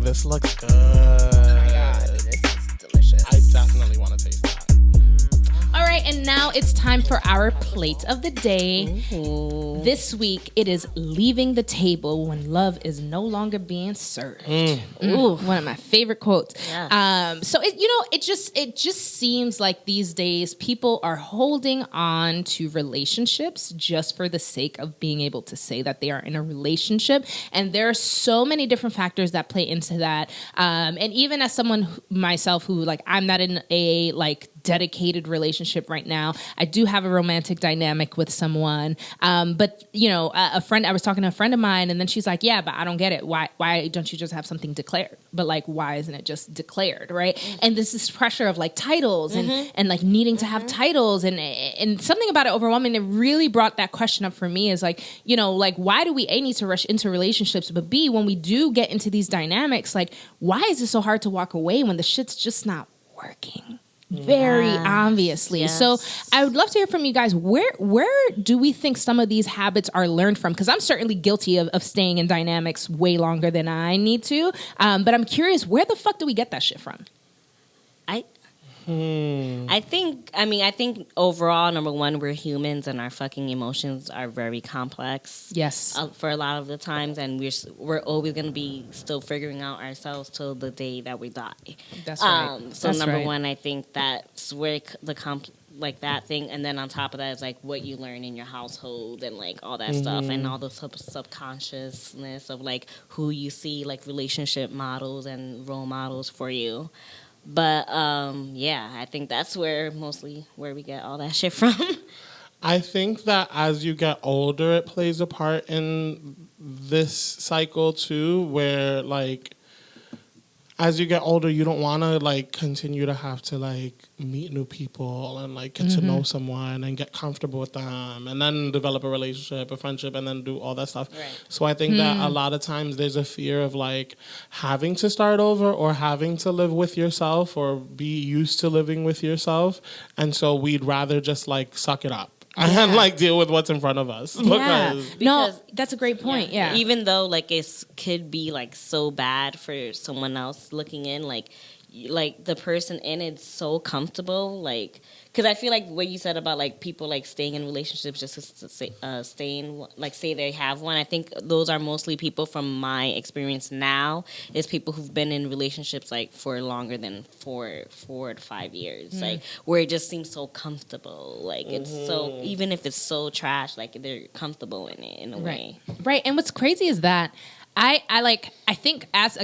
this looks good. Oh my God, this is delicious. I definitely want to taste that. All right, and now it's time for our plate of the day. Ooh. This week, it is leaving the table when love is no longer being served. Ooh, one of my favorite quotes. Yes. So it just seems like these days people are holding on to relationships just for the sake of being able to say that they are in a relationship, and there are so many different factors that play into that. And even as someone myself who I'm not in a dedicated relationship right now. I do have a romantic dynamic with someone. But a friend, I was talking to a friend of mine, and then she's like, yeah, but I don't get it. Why don't you just have something declared? But why isn't it just declared? Right. And this pressure of titles and needing to have titles and something about it overwhelming that really brought that question up for me is why do we A, need to rush into relationships, but B, when we do get into these dynamics, why is it so hard to walk away when the shit's just not working? Very obviously. Yes. So I would love to hear from you guys. Where do we think some of these habits are learned from? Because I'm certainly guilty of staying in dynamics way longer than I need to. But I'm curious, where the fuck do we get that shit from? I think overall, number one, we're humans and our fucking emotions are very complex. Yes. For a lot of the times, and we're always going to be still figuring out ourselves till the day that we die. That's right. So That's number right. one, I think that's where that thing, and then on top of that is what you learn in your household and all that stuff, and all the subconsciousness of who you see relationship models and role models for you. But I think that's where we get all that shit from. I think that as you get older, it plays a part in this cycle too, where as you get older, you don't want to continue to have to meet new people and get to know someone and get comfortable with them and then develop a relationship, a friendship, and then do all that stuff. Right. So I think that a lot of times there's a fear of having to start over or having to live with yourself or be used to living with yourself. And so we'd rather just suck it up. And deal with what's in front of us. Because that's a great point. Yeah. Even though it could be so bad for someone else looking in, the person in it's so comfortable, because I feel what you said about people staying in relationships just to say they have one. I think those are mostly people from my experience now is people who've been in relationships for longer than 4 to 5 years, where it just seems so comfortable. It's so, even if it's so trash, they're comfortable in it in a way. Right. And what's crazy is that I think as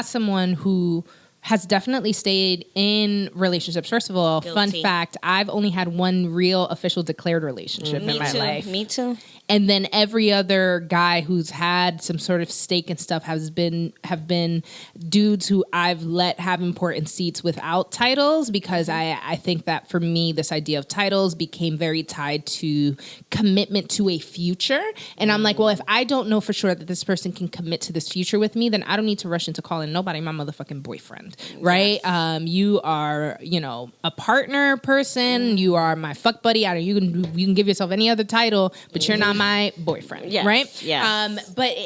someone who has definitely stayed in relationships. First of all, fun fact, I've only had one real official declared relationship in my life. Me too. And then every other guy who's had some sort of stake and stuff have been dudes who I've let have important seats without titles, because I think that for me, this idea of titles became very tied to commitment to a future. And I'm well, if I don't know for sure that this person can commit to this future with me, then I don't need to rush into calling nobody my motherfucking boyfriend, right? Yes. You are, a partner person. You are my fuck buddy. You can give yourself any other title, but you're not my boyfriend, right? Yes. But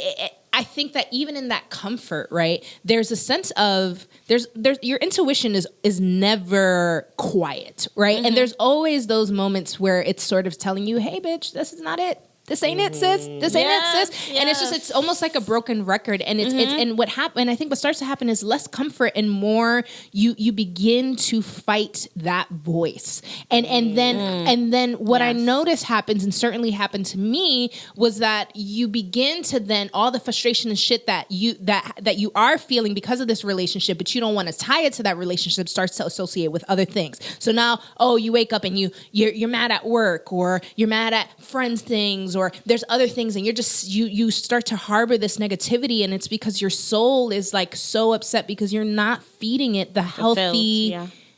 I think that even in that comfort, right, there's a sense of there's your intuition is never quiet, right? And there's always those moments where it's sort of telling you, hey, bitch, this is not it. This ain't it, sis. This ain't it, sis. Yes. And it's almost like a broken record. And it's and what happened, I think what starts to happen is less comfort and more you begin to fight that voice. And then what I noticed happens, and certainly happened to me, was that you begin to then all the frustration and shit that you are feeling because of this relationship, but you don't want to tie it to that relationship, starts to associate with other things. So now, you wake up and you're mad at work, or you're mad at friends' things, or there's other things, and you're just you start to harbor this negativity, and it's because your soul is so upset because you're not feeding it the healthy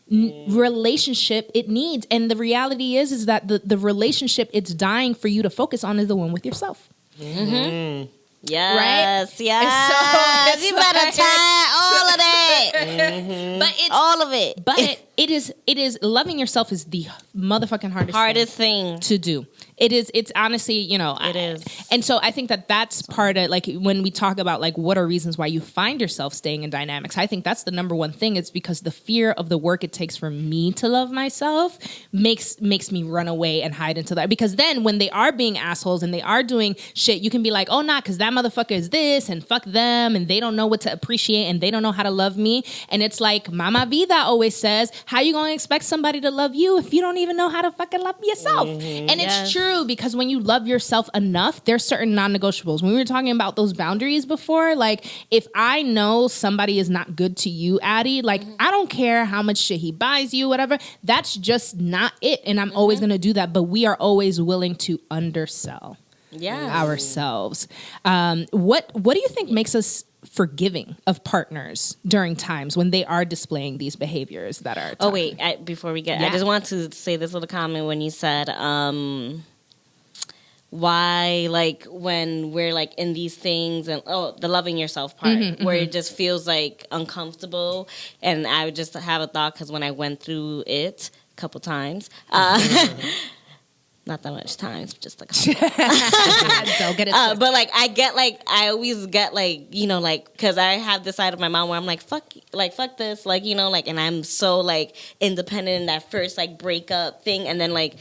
relationship it needs. And the reality is that the relationship it's dying for you to focus on is the one with yourself. Yes, right? Yes. So you better tie all of that. But it's all of it. But it is loving yourself is the motherfucking hardest thing to do. It's honestly, It is. And so I think that that's part of, like, when we talk about, like, what are reasons why you find yourself staying in dynamics, I think that's the number one thing. It's because the fear of the work it takes for me to love myself makes me run away and hide into that. Because then when they are being assholes and they are doing shit, you can be like, oh, nah, because that motherfucker is this and fuck them and they don't know what to appreciate and they don't know how to love me. And it's like Mama Vida always says, how you going to expect somebody to love you if you don't even know how to fucking love yourself? And it's true, because when you love yourself enough, there's certain non-negotiables. When we were talking about those boundaries before, like, if I know somebody is not good to you, Addie, like, I don't care how much shit he buys you, whatever, that's just not it. And I'm always going to do that. But we are always willing to undersell ourselves. What do you think makes us forgiving of partners during times when they are displaying these behaviors that are Oh wait, before we get, I just want to say this little comment when you said why, like, when we're like in these things and the loving yourself part where it just feels like uncomfortable. And I would just have a thought, because when I went through it a couple times, not that much times, just a couple. Don't get it. But like I always get like, because I have this side of my mom where I'm like fuck this, like, and I'm so like independent in that first like breakup thing, and then like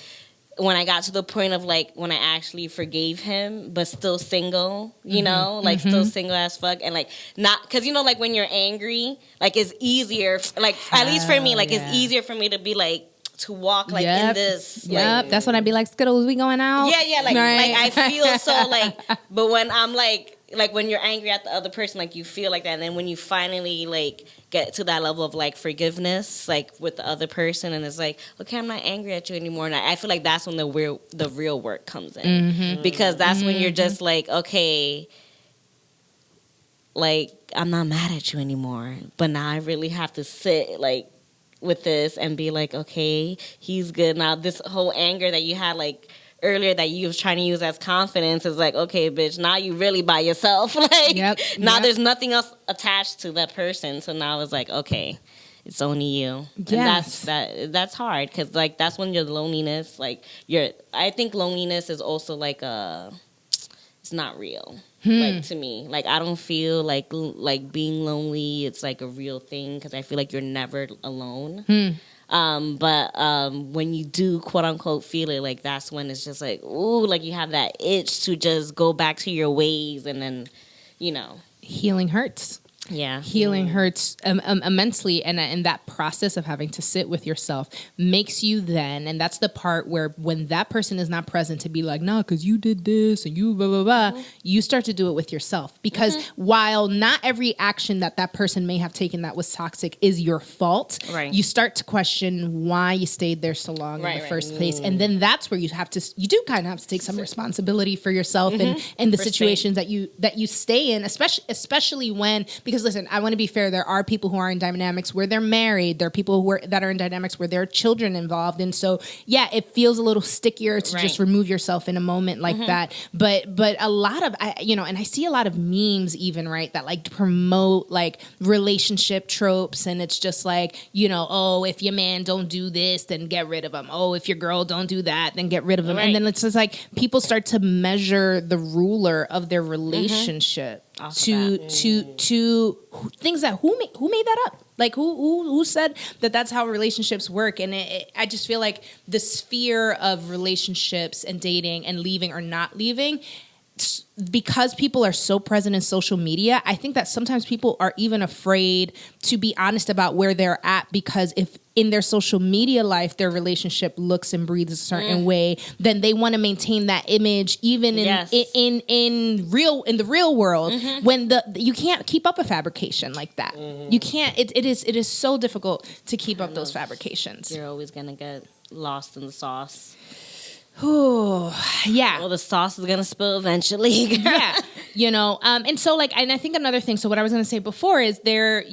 when I got to the point of like when I actually forgave him but still single, still single as fuck, and like not, because like when you're angry, like it's easier, like at least for me, like it's easier for me to be like to walk like in this. Yep, that's when I'd be like, Skittles, we going out? Yeah, like, right. Like I feel so like, but when I'm like when you're angry at the other person, like you feel like that, and then when you finally like get to that level of like forgiveness, like with the other person, and it's like, okay, I'm not angry at you anymore, and I feel like that's when the real work comes in, because that's when you're just like, okay, like I'm not mad at you anymore, but now I really have to sit like with this and be like, okay, he's good now. This whole anger that you had like earlier that you was trying to use as confidence is like, okay, bitch, now you really by yourself. Like now there's nothing else attached to that person. So now it's like, okay, it's only you. Yes. And that's hard, because like that's when your loneliness, like I think loneliness is also like it's not real. Like to me, like I don't feel like being lonely, it's like a real thing, because I feel like you're never alone. But when you do quote unquote feel it, like that's when it's just like, ooh, like you have that itch to just go back to your ways, and then healing hurts. Healing hurts immensely, and that process of having to sit with yourself makes you then, and that's the part where when that person is not present to be like, no, because you did this and you blah blah blah, you start to do it with yourself, because while not every action that person may have taken that was toxic is your fault, you start to question why you stayed there so long in the first place, and then that's where you do kind of have to take some responsibility for yourself and the situations that you stay in, especially when. Because listen, I want to be fair. There are people who are in dynamics where they're married. There are people that are in dynamics where there are children involved. And so, yeah, it feels a little stickier to just remove yourself in a moment like that. But a lot of, and I see a lot of memes even, right, that like promote like relationship tropes. And it's just like, oh, if your man don't do this, then get rid of him. Oh, if your girl don't do that, then get rid of him. And then it's just like people start to measure the ruler of their relationship to things that who made that up? Like who said that that's how relationships work? And I just feel like the sphere of relationships and dating and leaving or not leaving, because people are so present in social media, I think that sometimes people are even afraid to be honest about where they're at, because if in their social media life their relationship looks and breathes a certain way, then they want to maintain that image even in the real world, when you can't keep up a fabrication like that. You can't. It is so difficult to keep up those fabrications. You're always gonna get lost in the sauce. Oh, yeah. Well, the sauce is gonna spill eventually. Yeah. And so like, and I think another thing, so what I was going to say before is there,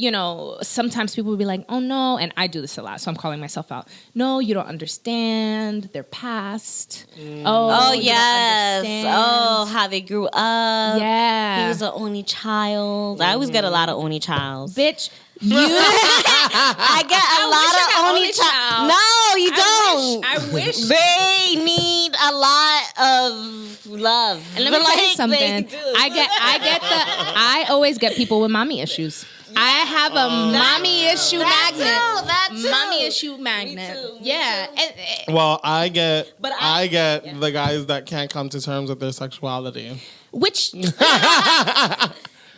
sometimes people would be like, oh no, and I do this a lot, so I'm calling myself out. No, you don't understand their past. Oh yes. Oh, how they grew up. Yeah. He was the only child. I always get a lot of only childs. Bitch. You I get a lot of only child. No, you don't. I wish. They need a lot of love. And let me tell you something. they do. I always get people with mommy issues. I have a mommy issue magnet. That too. Mommy issue magnet. Me Yeah. too. Well, I get yeah. the guys that can't come to terms with their sexuality. Which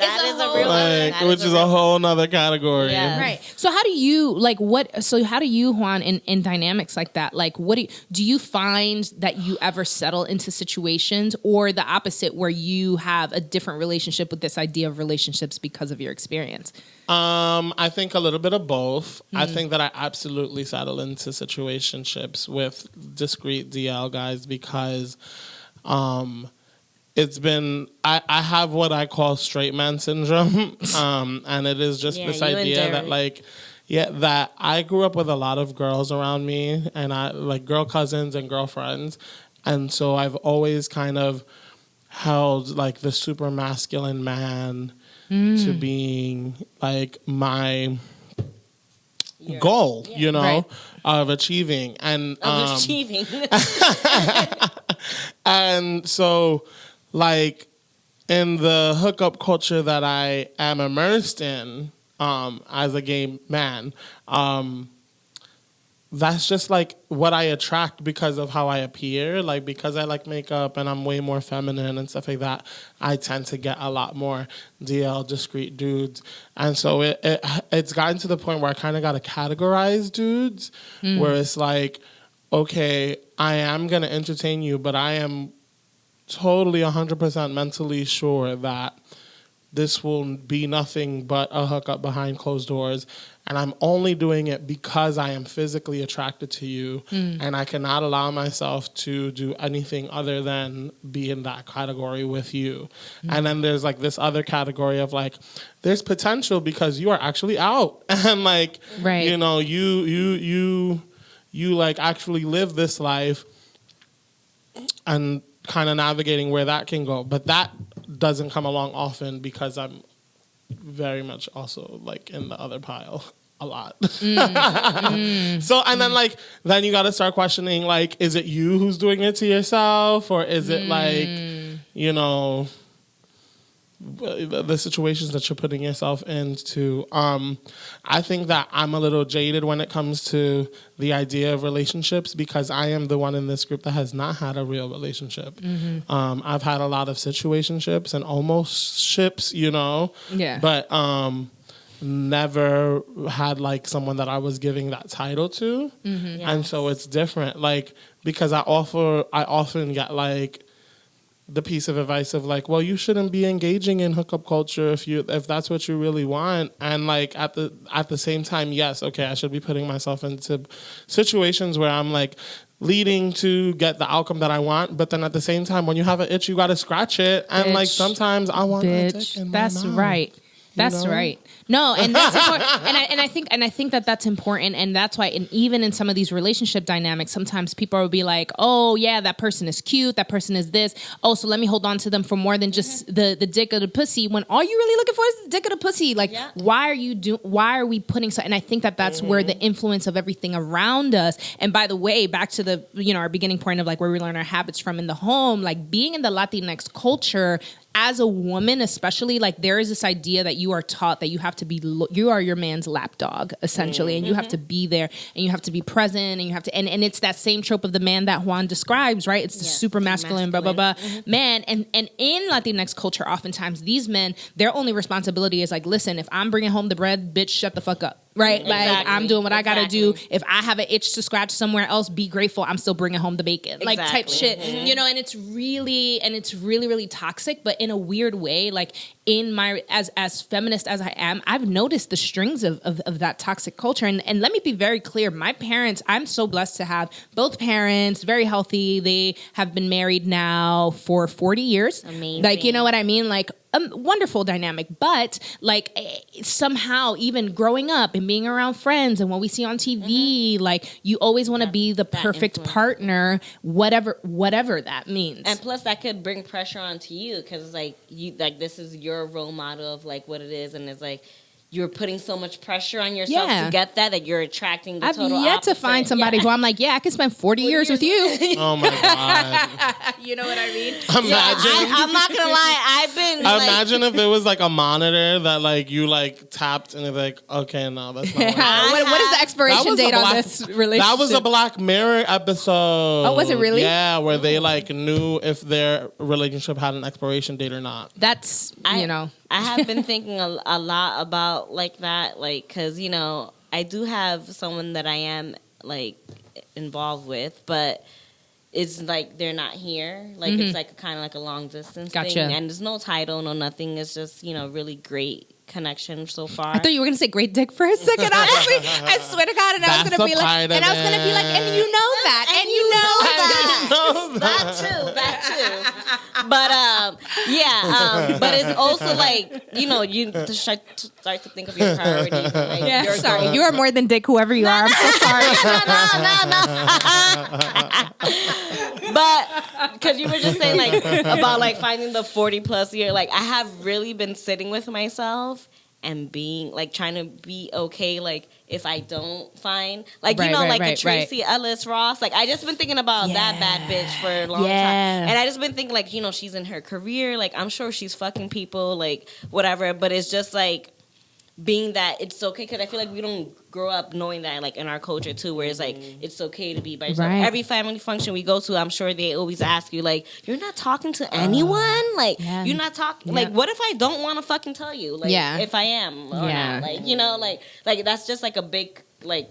That is a real Like, which is a whole nother category. Yeah. right. So how do you how do you, Juan, in dynamics like that? Like, what do you find that you ever settle into situations, or the opposite, where you have a different relationship with this idea of relationships because of your experience? I think a little bit of both. I think that I absolutely settle into situationships with discreet DL guys because it's been I have what I call straight man syndrome, and it is just this you and idea that Derek. that I grew up with a lot of girls around me, and I like girl cousins and girlfriends, and so I've always kind of held like the super masculine man to being like my goal, you know, Right. of achieving and achieving. and so, like, in the hookup culture that I am immersed in, as a gay man, that's just like what I attract because of how I appear. Like, because I like makeup and I'm way more feminine and stuff like that, I tend to get a lot more DL discreet dudes. And so it's gotten to the point where I kind of got to categorize dudes, where it's like, okay, I am going to entertain you, but I am totally 100% mentally sure that this will be nothing but a hookup behind closed doors. And I'm only doing it because I am physically attracted to you. And I cannot allow myself to do anything other than be in that category with you. And then there's like this other category of like, there's potential because you are actually out. And like, Right. you know, you like actually live this life and kind of navigating where that can go. But that doesn't come along often because I'm very much also like in the other pile a lot. So, and then you got to start questioning, like, is it you who's doing it to yourself? Or is it like, you know, the situations that you're putting yourself into? I think that I'm a little jaded when it comes to the idea of relationships because I am the one in this group that has not had a real relationship. I've had a lot of situationships and almost ships, you know, but never had like someone that I was giving that title to. And so it's different, like, because I often get like the piece of advice of like, well, you shouldn't be engaging in hookup culture if that's what you really want. And like at the same time, yes, okay, I should be putting myself into situations where I'm like leading to get the outcome that I want, but then at the same time, when you have an itch, you got to scratch it. And like sometimes I want a dick in my mouth. Right. That's right. No, and that's important. and I think that that's important, and that's why. And even in some of these relationship dynamics, sometimes people will be like, "Oh, yeah, that person is cute. That person is this. Oh, so let me hold on to them for more than just the dick of the pussy." When all you really looking for is the dick of the pussy. Like, why are we putting so? And I think that that's where the influence of everything around us. And by the way, back to the our beginning point of like where we learn our habits from in the home, like being in the Latinx culture. As a woman, especially, like there is this idea that you are taught that you have to be, you are your man's lapdog, essentially, and you have to be there, and you have to be present, and you have to, and it's that same trope of the man that Juan describes, right? It's the super masculine, blah, blah, blah, man. And in Latinx culture, oftentimes these men, their only responsibility is like, listen, if I'm bringing home the bread, bitch, shut the fuck up. Right? Like I'm doing what I gotta do. If I have an itch to scratch somewhere else, be grateful. I'm still bringing home the bacon. Like type shit, and it's really, really toxic, but in a weird way, like in my, as feminist as I am, I've noticed the strings of that toxic culture. And let me be very clear. My parents, I'm so blessed to have both parents, very healthy. They have been married now for 40 years. Amazing. Like, you know what I mean? Like, wonderful dynamic, but like somehow even growing up and being around friends and what we see on TV, like you always want to be the perfect partner, whatever that means. And plus that could bring pressure onto you because like you, like this is your role model of like what it is, and it's like you're putting so much pressure on yourself Yeah. to get that you're attracting the I've total yet to opposite. find somebody Yeah. who I'm like, yeah, I could spend 40 years with you. Oh my god! You know what I mean? Imagine. I'm not gonna lie. I've been like, Imagine if there was like a monitor that like you like tapped and it's like, okay, no, that's not. Working. What is the That expiration was a date on Black- this relationship? That was a Black Mirror episode. Oh, was it really? Yeah, where they like knew if their relationship had an expiration date or not. That's, you know. I have been thinking a lot about like that, like, because, you know, I do have someone that I am like involved with, but it's like they're not here. Like it's like kind of like a long distance Gotcha. thing, and there's no title, no nothing. It's just, you know, really great connection so far. I thought you were gonna say great dick for a second. Honestly, I swear to God, and I was That's gonna be a like, part of and I was gonna be like, and you know that, and you know that. That too. But but it's also like, you know, you start to think of your priorities. And, like, Yeah, your sorry, goals. you are more than dick, whoever you are. I'm so sorry. But because you were just saying like about like finding the 40+ year, like I have really been sitting with myself and being like trying to be okay, like if I don't find like Right, you know right, like right, a Tracy Ellis Ross, like I just been thinking about that bad bitch for a long time, and I just been thinking like, you know, she's in her career, like I'm sure she's fucking people, like whatever, but it's just like being that it's okay, because I feel like we don't grow up knowing that, like in our culture too, where it's like it's okay to be by yourself. Right. Every family function we go to, I'm sure they always ask you like, you're not talking to anyone, like Yeah. you're not talking, Yeah. like what if I don't want to fucking tell you, like Yeah. if I am or Yeah. not, like, you know, like that's just like a big like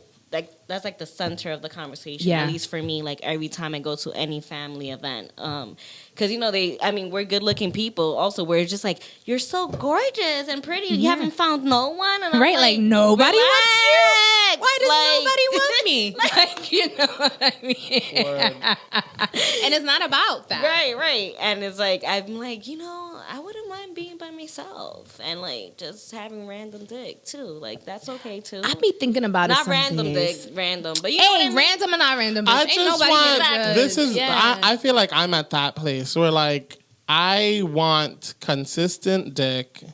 that's like the center of the conversation, Yeah. at least for me, like every time I go to any family event, because you know we're good looking people also, we're just like, you're so gorgeous and pretty, you haven't found no one, and I'm Right, like nobody wants you. relax. Why does Like- nobody want me? Like, you know what I mean? Word. And it's not about that. Right. And it's like, I'm like, you know, I wouldn't mind being by myself and like just having random dick too. Like that's okay too. I be thinking about it. Not some random days. dick, random, but you know what I Hey, mean? random or not random, bitch. I Ain't just nobody want. gonna judge. This is. Yeah. I feel like I'm at that place where like I want consistent dick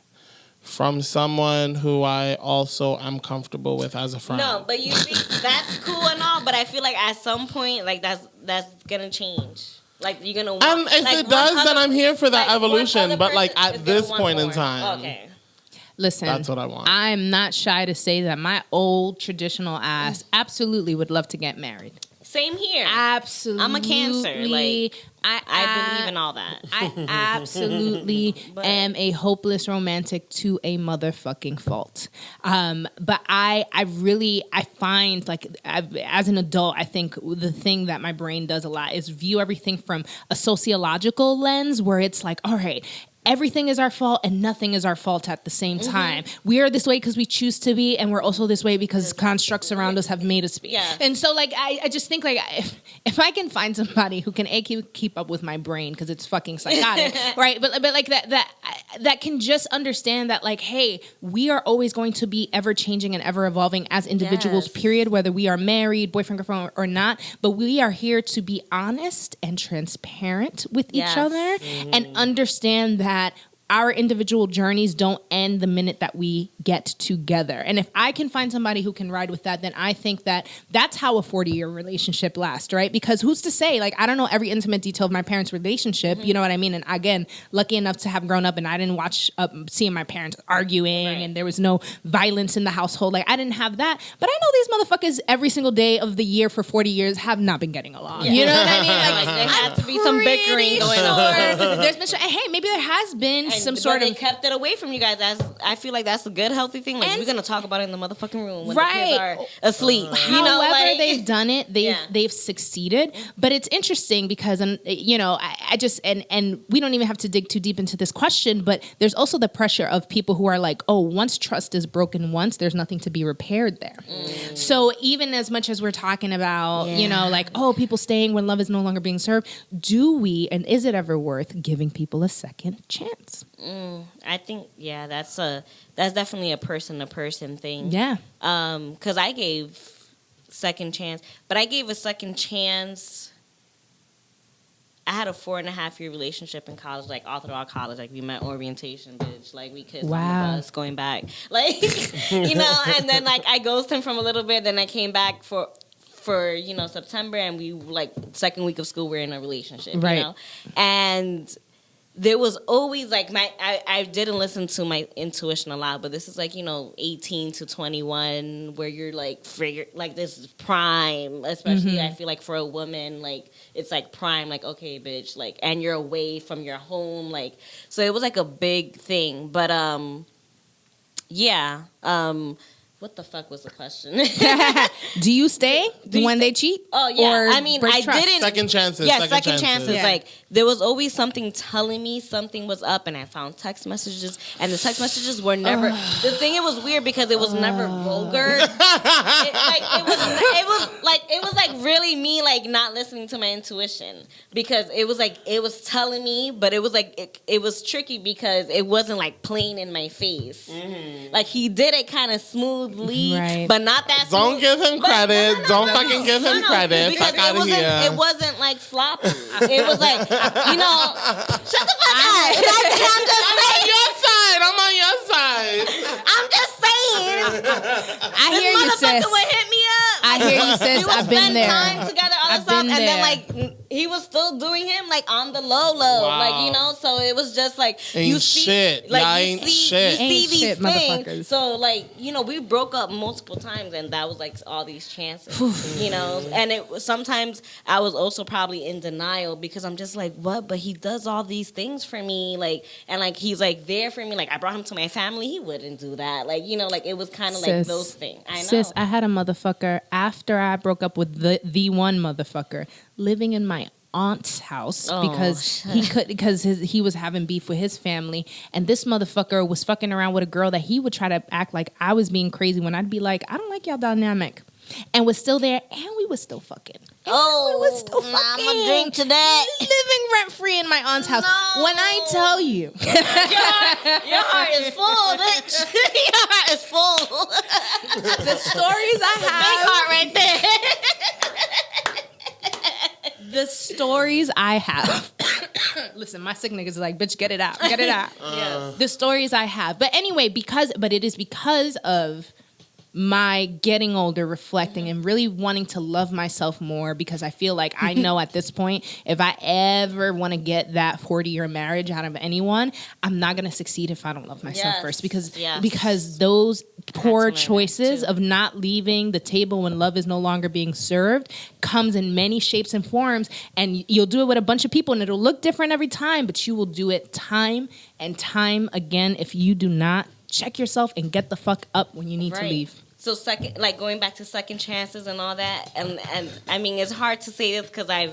from someone who I also am comfortable with as a friend. No, but you see, that's cool and all, but I feel like at some point, like that's gonna change. Like you're gonna want, And if like, it does, one then other- I'm here for that like, one evolution. other But like person is at gonna this want point in more. time, Okay. Listen, that's what I want. I'm not shy to say that my old traditional ass absolutely would love to get married. Same here. Absolutely. I'm a Cancer, like, I believe in all that. I absolutely But- am a hopeless romantic to a motherfucking fault. But I find like as an adult, I think the thing that my brain does a lot is view everything from a sociological lens, where it's like, all right, everything is our fault and nothing is our fault at the same time. We are this way because we choose to be, and we're also this way because constructs around us have made us be. Yeah. And so, like, I just think, like, if I can find somebody who can keep up with my brain, because it's fucking psychotic, right? But like that can just understand that, like, hey, we are always going to be ever changing and ever evolving as individuals. Yes. Period. Whether we are married, boyfriend, girlfriend, or not, but we are here to be honest and transparent with each Yes. other and understand that our individual journeys don't end the minute that we get together. And if I can find somebody who can ride with that, then I think that that's how a 40-year relationship lasts, right? Because who's to say, like, I don't know every intimate detail of my parents' relationship, you know what I mean? And again, lucky enough to have grown up and I didn't watch seeing my parents arguing Right. and there was no violence in the household. Like, I didn't have that. But I know these motherfuckers every single day of the year for 40 years have not been getting along. Yeah. You know what I mean? Like, there had to be some pretty bickering going sure on. There's been, hey, maybe there has been some But sort they of kept it away from you guys. I feel like that's a good, healthy thing. Like, And- we're gonna talk about it in the motherfucking room when Right. the kids are asleep. You know, However like, they've done it, they've succeeded. But it's interesting because, you know, I just and we don't even have to dig too deep into this question, but there's also the pressure of people who are like, oh, once trust is broken once, there's nothing to be repaired there. So even as much as we're talking about, you know, like, oh, people staying when love is no longer being served, do we, and is it ever worth giving people a second chance? I think that's definitely a person to person thing. Yeah. Because I gave second chance, but I gave a second chance I had a 4.5-year relationship in college, like all throughout college. Like we met orientation, bitch. Like we kissed on the bus going back, like you know. And then like I ghosted him from a little bit. Then I came back for September, and we like second week of school we're in a relationship, right? You know? And there was always like I didn't listen to my intuition a lot, but this is like 18 to 21 where you're like this is prime, especially I feel like for a woman, like it's like prime, like okay bitch, like, and you're away from your home, like, so it was like a big thing. But what the fuck was the question? Do you stay when they cheat? Oh yeah, or I mean, break I trust? didn't. Second chances. Yeah, second chances. Yeah. Like there was always something telling me something was up, and I found text messages, and the text messages were never. The thing, it was weird because it was never vulgar. It was like really me like not listening to my intuition, because it was like it was telling me, but it was like it was tricky because it wasn't like plain in my face. Mm-hmm. Like he did it kind of smoothly, right, but not that. Don't give him credit. Don't fucking give him credit. Because Fuck out of here. it wasn't like sloppy. It was like, shut the fuck up. I'm on your side. I'm just saying. I hear you, this sis. motherfucker would hit me up. I hear you, sis. We would I've been spend there. time together, all this I've stuff, been and then there. like he was still doing him like on the low, Wow. like so it was just like Ain't you see, shit. like Y'all you ain't see, shit. you see Ain't these shit, things. motherfuckers. So like we broke up multiple times, and that was like all these chances, and it was sometimes I was also probably in denial because I'm just like, what? But he does all these things for me, like, and like he's like there for me. Like I brought him to my family, he wouldn't do that. Like like it was kind of like Sis. those things. I know. Sis, I had a motherfucker after I broke up with the one motherfucker living in my aunt's house because he was having beef with his family, and this motherfucker was fucking around with a girl that he would try to act like I was being crazy when I'd be like, I don't like y'all dynamic, and was still there, and we was still fucking. We was still fucking. I'm gonna drink to that. Living rent free in my aunt's house. No. When I tell you, Your heart is full, bitch. Your heart is full. the stories I Big have, heart right there. the stories I have. Listen, my sick niggas is like, bitch, get it out. Get it out. Yes. The stories I have. But anyway, but it is because of my getting older, reflecting, and really wanting to love myself more, because I feel like I know at this point, if I ever want to get that 40-year marriage out of anyone, I'm not going to succeed if I don't love myself first, because those poor choices of not leaving the table when love is no longer being served comes in many shapes and forms, and you'll do it with a bunch of people and it'll look different every time, but you will do it time and time again if you do not check yourself and get the fuck up when you need to leave. So second, like going back to second chances and all that, and I mean it's hard to say this because I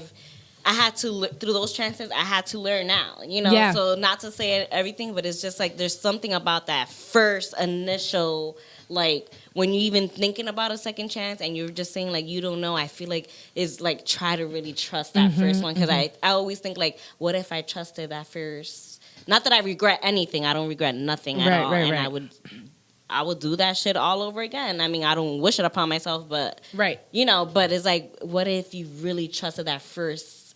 had to through those chances I had to learn now, Yeah. So not to say everything, but it's just like there's something about that first initial, like when you even thinking about a second chance and you're just saying like you don't know. I feel like is like try to really trust that first one, because I always think like, what if I trusted that first? Not that I regret anything. I don't regret nothing at all, and I would do that shit all over again. I mean, I don't wish it upon myself, but but it's like, what if you really trusted that first,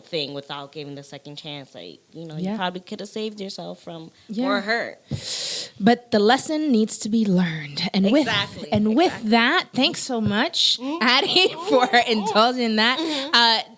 thing without giving the second chance? Like, you probably could have saved yourself from more hurt. But the lesson needs to be learned. And with that, thanks so much, Addie, for indulging that.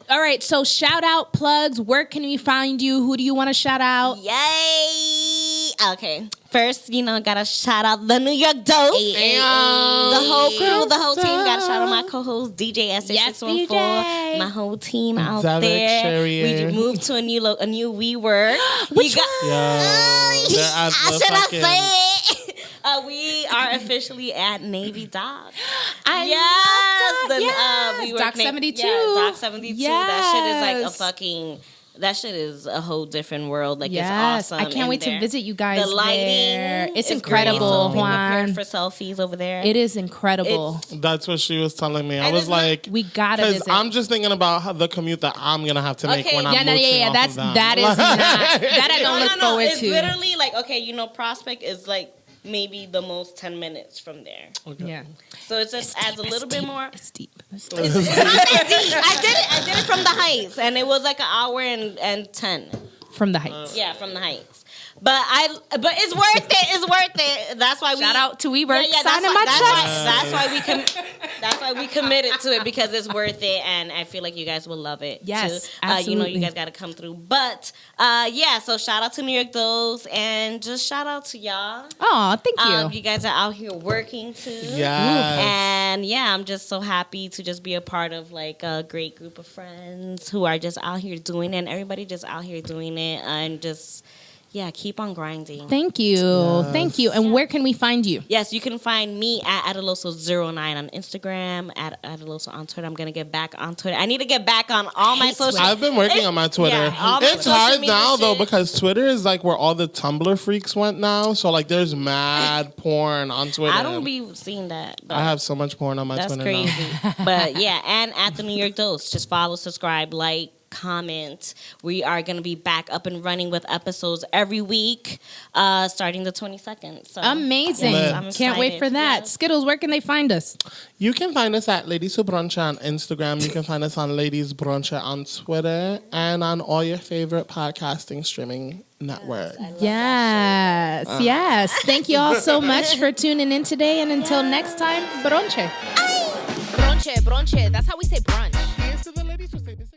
All right, so shout out, plugs. Where can we find you? Who do you want to shout out? Yay! Okay. First, gotta shout out the New York Dose. The whole crew, the whole team. Gotta shout out my co-host, DJ Esther614. My whole team out there. We moved to a new WeWork. Which one? Should I say it? We are officially at Navy Dock. We work Dock 72. Yeah, Dock 72. Yes. That shit is like a fucking... That shit is a whole different world. Like, it's awesome. I can't wait to visit you guys. The lighting there. It's is incredible, great. So Juan. prepared for selfies over there. It is incredible. That's what she was telling me. I was like, we gotta visit. I'm just thinking about the commute that I'm gonna have to make when I'm mooching off of them. That is not. That I don't look forward it's to. It's literally like, Prospect is like maybe the most 10 minutes from there. Okay. Yeah. So it just adds a little bit more. It's deep. I did it from the Heights, and it was like an hour and 10. From the Heights. Yeah, from the Heights. But it's worth it. It's worth it. That's why we Shout out to WeWork. that's Signing why, my checks. that's why we committed to it, because it's worth it, and I feel like you guys will love it. Yes, too. absolutely. You guys got to come through. But so shout out to New York Dolls, and just shout out to y'all. Oh, thank you. You guys are out here working too. Yes. And I'm just so happy to just be a part of like a great group of friends who are just out here doing it, and everybody just out here doing it, and just keep on grinding. Thank you. Yes. Thank you. And where can we find you? Yes, you can find me at Adeloso09 on Instagram, at Adeloso on Twitter. I'm going to get back on Twitter. I need to get back on all my social. I've been working on my Twitter. all my It's social hard media now though, shit. because Twitter is like where all the Tumblr freaks went now. So like there's mad porn on Twitter. I don't be seeing that. But I have so much porn on my that's Twitter crazy. now. But and at the New York Dose, just follow, subscribe, like, comment. We are going to be back up and running with episodes every week, starting the 22nd. So Amazing. Lit. I'm Can't wait for excited. that. Yeah. Skittles, where can they find us? You can find us at Ladies Who Brunch on Instagram. You can find us on Ladies Brunch on Twitter and on all your favorite podcasting streaming networks. Yes. Yes. Thank you all so much for tuning in today. And until next time, bronche. Bronche, bronche. That's how we say brunch. Here's to the ladies who say this.